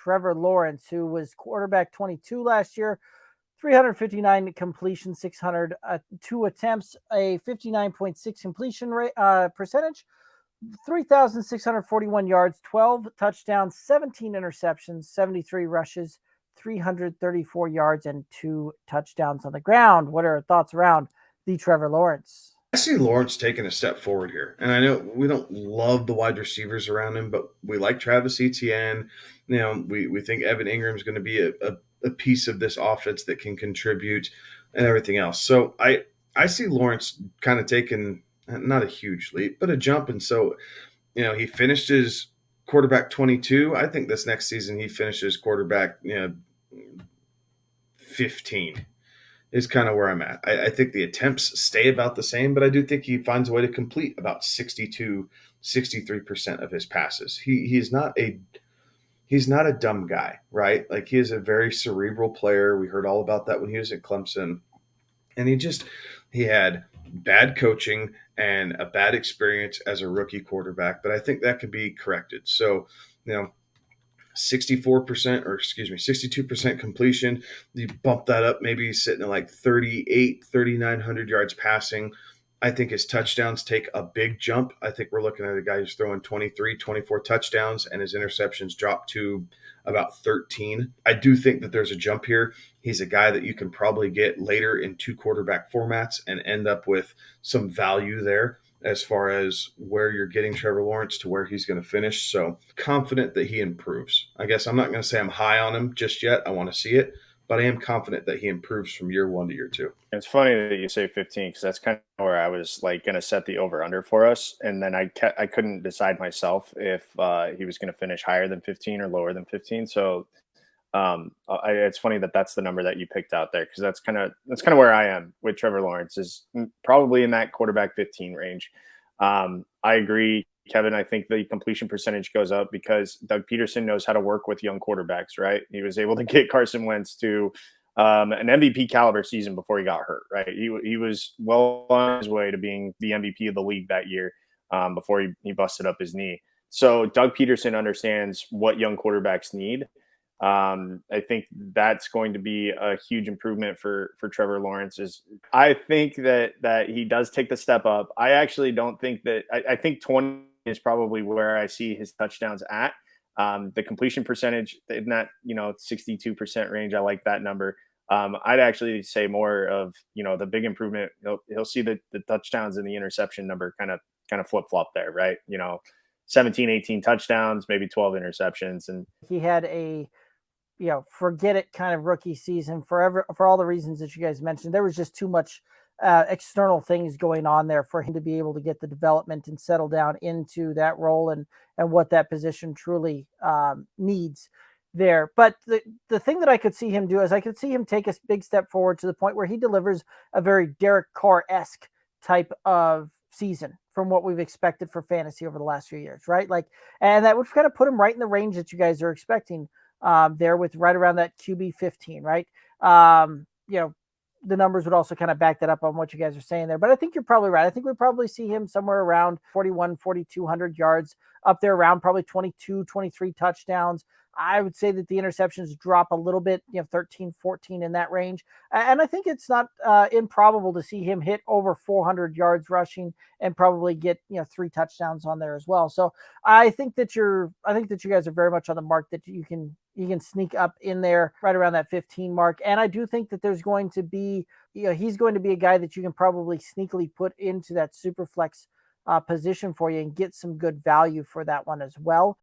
Trevor Lawrence, who was quarterback 22 last year, 359 completion, 602 attempts, a 59.6 completion rate percentage, 3,641 yards, 12 touchdowns, 17 interceptions, 73 rushes, 334 yards, and 2 touchdowns on the ground. What are your thoughts around the Trevor Lawrence? I see Lawrence taking a step forward here. And I know we don't love the wide receivers around him, but we like Travis Etienne. We think Evan Ingram's going to be a piece of this offense that can contribute and everything else. So I see Lawrence kind of taking not a huge leap, but a jump. And so, he finished his quarterback 22. I think this next season he finishes quarterback, 15 is kind of where I'm at. I think the attempts stay about the same, but I do think he finds a way to complete about 62, 63% of his passes. He's not a dumb guy, right? Like, he is a very cerebral player. We heard all about that when he was at Clemson. And he had bad coaching and a bad experience as a rookie quarterback, but I think that could be corrected. So, 64% or excuse me 62% completion, you bump that up, maybe sitting at like 3,900 yards passing. I think his touchdowns take a big jump. I think we're looking at a guy who's throwing 23, 24 touchdowns, and his interceptions drop to about 13. I do think that there's a jump here. He's a guy that you can probably get later in 2 quarterback formats and end up with some value there as far as where you're getting Trevor Lawrence to where he's going to finish. So confident that he improves. I guess I'm not going to say I'm high on him just yet. I want to see it, but I am confident that he improves from year 1 to year 2. It's funny that you say 15 because that's kind of where I was like going to set the over under for us, and then I couldn't decide myself if he was going to finish higher than 15 or lower than 15. So it's funny that that's the number that you picked out there, because that's kind of where I am with Trevor Lawrence, is probably in that quarterback 15 range. I agree, Kevin. I think the completion percentage goes up because Doug Peterson knows how to work with young quarterbacks, right? He was able to get Carson Wentz to an MVP caliber season before he got hurt, right? He was well on his way to being the MVP of the league that year before he busted up his knee. So Doug Peterson understands what young quarterbacks need. I think that's going to be a huge improvement for Trevor Lawrence. I think that he does take the step up. I actually don't think that I think 20 is probably where I see his touchdowns at. The completion percentage in that 62% range, I like that number. I'd actually say more of the big improvement. He'll see the touchdowns and the interception number kind of flip flop there, right? 17, 18 touchdowns, maybe 12 interceptions, and he had a forget it kind of rookie season for all the reasons that you guys mentioned. There was just too much external things going on there for him to be able to get the development and settle down into that role and what that position truly needs there. But the thing that I could see him do is I could see him take a big step forward to the point where he delivers a very Derek Carr-esque type of season from what we've expected for fantasy over the last few years, right? And that would kind of put him right in the range that you guys are expecting there, with right around that QB 15, right? The numbers would also kind of back that up on what you guys are saying there. But I think you're probably right. I think we probably see him somewhere around 4,200 yards, up there around probably 22, 23 touchdowns. I would say that the interceptions drop a little bit, 13, 14 in that range. And I think it's not improbable to see him hit over 400 yards rushing and probably get, 3 touchdowns on there as well. So I think that you guys are very much on the mark that you can sneak up in there right around that 15 mark. And I do think that there's going to be, he's going to be a guy that you can probably sneakily put into that super flex position for you and get some good value for that one as well.